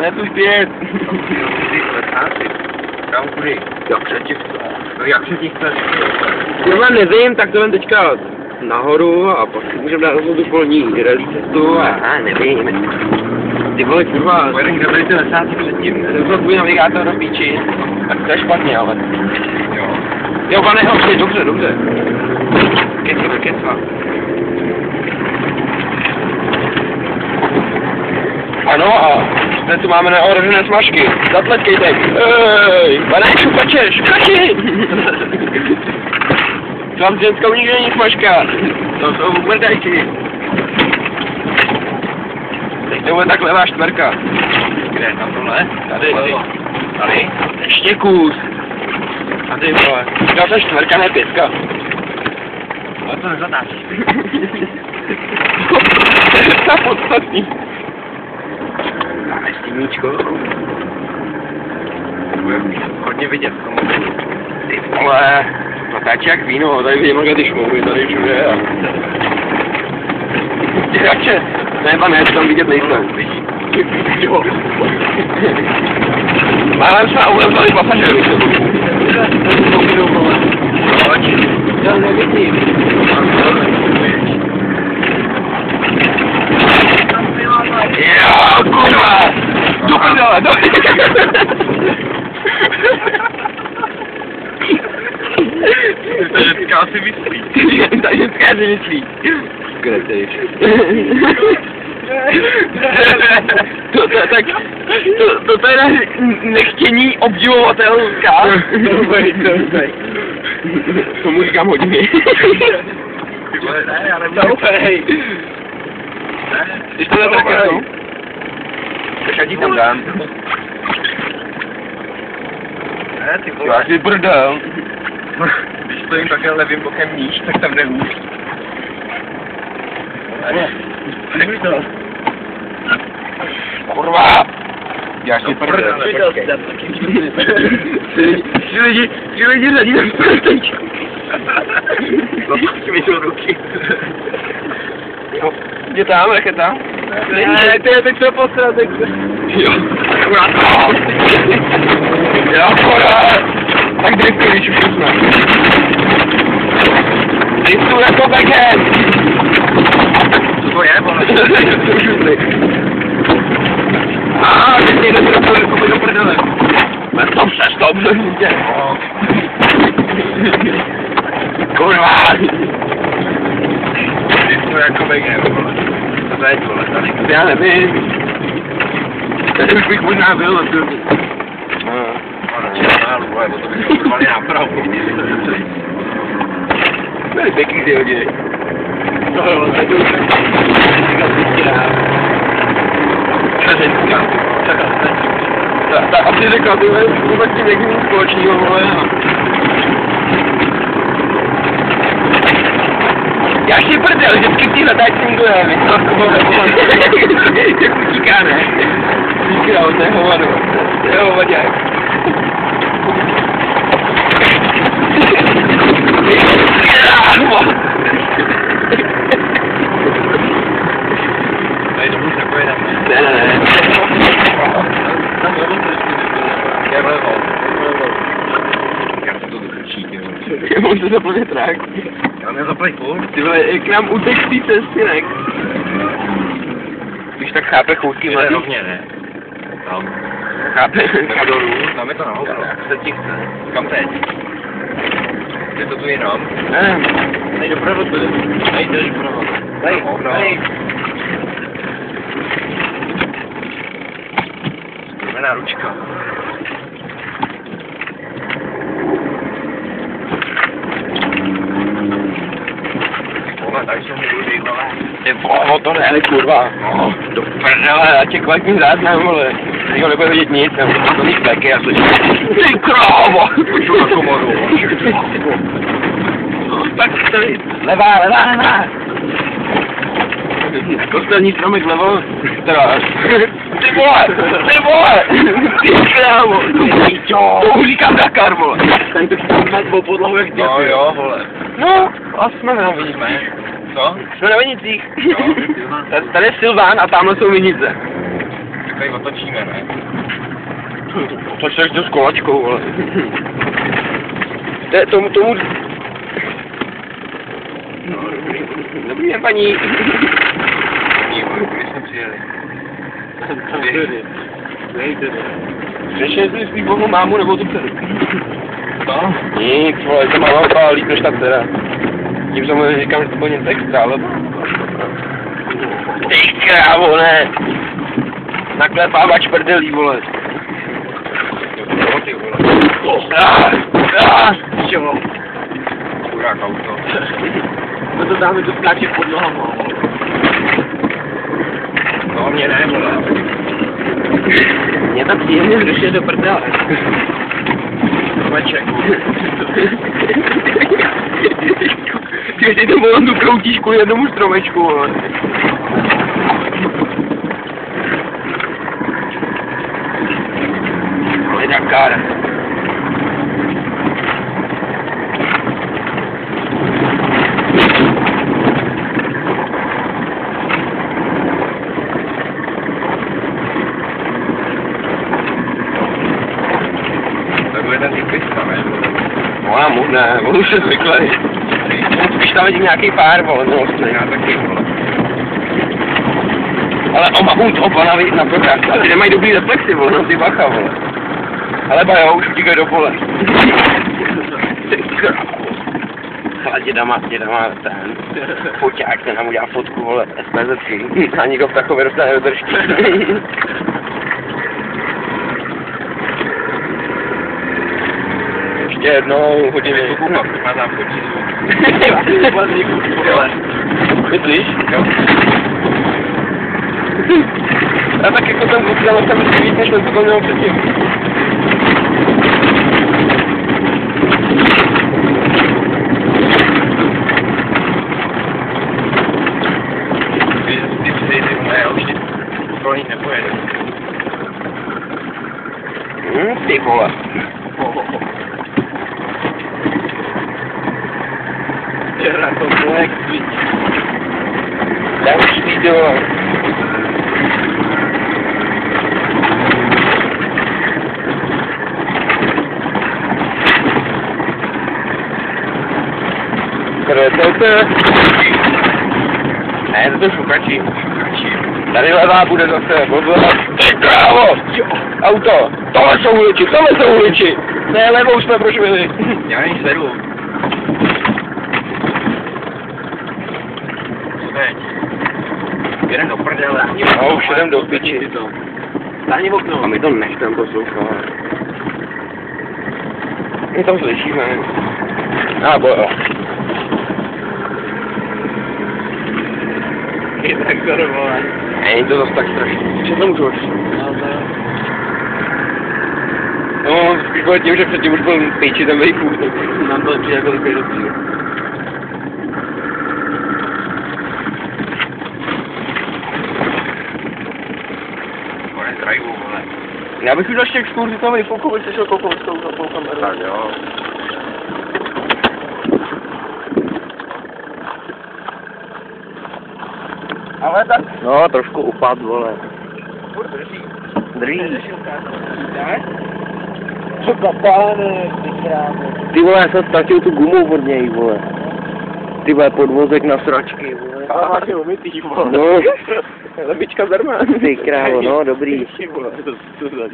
Ne, tu zpět. Kam kudy? Jak se ti chce? No jak se ti chce? Já nevím, tak to jen teďka nahoru a pak si můžeme dát tu polní rally cestu a nevím. Ty vole, kurva. Pojedem kde byli ty lesáci předtím, ne? To tvůj navigátor na píči. Tak to je špatně, ale. Jo. Jo, pane, dobře, dobře. Kecva. Ano, a zde tu máme neohrožené smažky. Zatleskejte. Ej, pane, šupači! Co vám s ženskou nikdy není smažka. To jsou mrdajky. Teď to bude tak levá čtverka. Kde? Tam tohle? Tady. Tady? Ještě kus. Tady, vole. Říkal jsem čtverka, ne pětka. Ale to nezatáčí. To je podstatný. Máme stíníčko. Hodně vidět v tom mobilu. Ty vole. Natáčí jak víno, tady vidím jak ty šmouhy, tady všude a... Děrače, ne, tam vidět nejsem. Jo. Máme se na ulevali pasažerů. Proč? Já nevidím. Jo, kurva! Do prdele, Ta ženská si myslí. Ta ženská si myslí. Kde ty? To je nechtění obdivovatelská. Tomu říkám hodně. Ty vole, ne, já nemůžu. Hej. Když to netrakají. Já ti tam dám. Ne, ty vole. Já si brdel. Když stojím takhle levým bokem níž, tak tam jde hůř. Nevíš to? Kurva! Já si brdel. Tři lidi řadí na prstečku. No to si mi to ruky. Jde tam, nech je tam. Ne, ty je teď se posrat, teď se. Jo, akurát to. Jo, akurát. Tak driftuj, když už jsme. Driftuj jako backhand. Co to je, vole? Teď jde do prdele. Stop se, může. Kurva. To jako bacon, vole. To teď, vole, tady. Já nevím. Tady už bych možná byl, ale to... Vole, to bych kurvali nápravu. Byli pěkný ty hodiny. No jo, tak to už je. Čařenská. A ty řekla, ty vůbec tím jak mít společného, vole. Já si prdel, vždycky ty hledáš s tím dojem, je to jak utíká, ne? Utíká, to je hovado. To je hovaďák. Tady domů se pojedeme. Ne. Tam vlevo to ještě nebylo. Je vlevo. Jak se to dokrčí, ty vole. On to zaplně trák. Já mě zaplň furt. Ty vole, jak nám utek z té cesty, ne? Když tak chápe choutky mladý. Rovně, ne? Tam. Chápe, Dolů, tam je to nahoru. Jak se ti chce. Kam teď? Je to tu jinam? Ne. Nejde doprava tu. Nejde doprava. Tady. Zprvená ručka. Vole, tady jsou mi rudy, vole. Ty vole, to ne, kurva. No, do prdele, já tě kvalitní záznam, vole. Teď ho nebude vidět nic, nebo to mít pleky a slyším. Ty krávo! Půjdu na komoru. Tak tady, levá. Kostelní stromek vlevo, teda. Ty vole! Ty krávo! To říkám Dakar, vole. Tady to chytám po podlahu, jak ty. No jo, vole. No, a jsme na vinicích. Co? Jsme na vinicích. Tady je Silván a tamhle jsou vinice. tady otočíme, ne? To se ještě s kolačkou, vole. Tomu... No, dobrý den, paní. Když jsme přijeli. Řešili jsi svým bohu mámu nebo tu dceru? Co? Nic, vole, to máma vypadá líp než ta dcera. Tím samozřejmě říkám, že to bylo něco extra, ale... Ty krávo, ne! Naklepávač prdelí, vole. Jo, ty vole. Jo. Chudák auto. No to dáme to skáče pod nohama. No, mě ne, vole. Mě tak příjemně zrušuje do prdele. Meček. Ty to volám tu kroutíš kvůli jednomu stromečku, vole. Ale Dakar. To bude ten cyklista, ne? No a možná, on už je zvyklý. Spíš tam vidím nějaký pár, vole, milostný. Já taky, vole. Ale oba na procházku. A ty nemají dobrý reflexy, vole, no ty bacha, vole. Ale bajo, už utíkají do pole. Ale děda má ten foťák, ten nám udělá fotku, vole, SPZky. A nikdo v takové dostane do držky. Ještě jednou hodiny. Má tam chodit. Myslíš? Jo. A tak jako ten vůbec tam ještě víc, než ten, co to měl předtím. Ty přijde, ne, už pro ní nepojede. Ty vole. Včera to bylo jak svíť. Já už víte, vole. Ne, to šukačí. Tady levá bude zase, ty krávo! Auto! Tohle jsou uliči! Ne, levou jsme prošvili. Já nejsem sedlu. Co teď? Jeden do prdele. No, už jdem do piči. Stáhni okno. A my to nechcem poslouchat. My tam slyšíme. A bo jo. Je tak vole. Není to zase tak strašný. Co tam můžu? No, spíš bude tím, že předtím už byl píči ten vejpůl. Nám to přijde jako takový dobrý. Konec drive, vole. Já bych už dal ještě exkurzi toho vejpůlku, bych se šel koukovat s tou kamerou. Tak jo. Ale tak... No, trošku upad, vole. Drží. Co kapáne, ty krávo. Ty vole, já jsem ztratil tu gumu od něj, vole. Ty vole, podvozek na sračky, vole. Ale máš je umytý, vole. No. Lebička zdarma. Ty krávo, no, dobrý. Vole, to za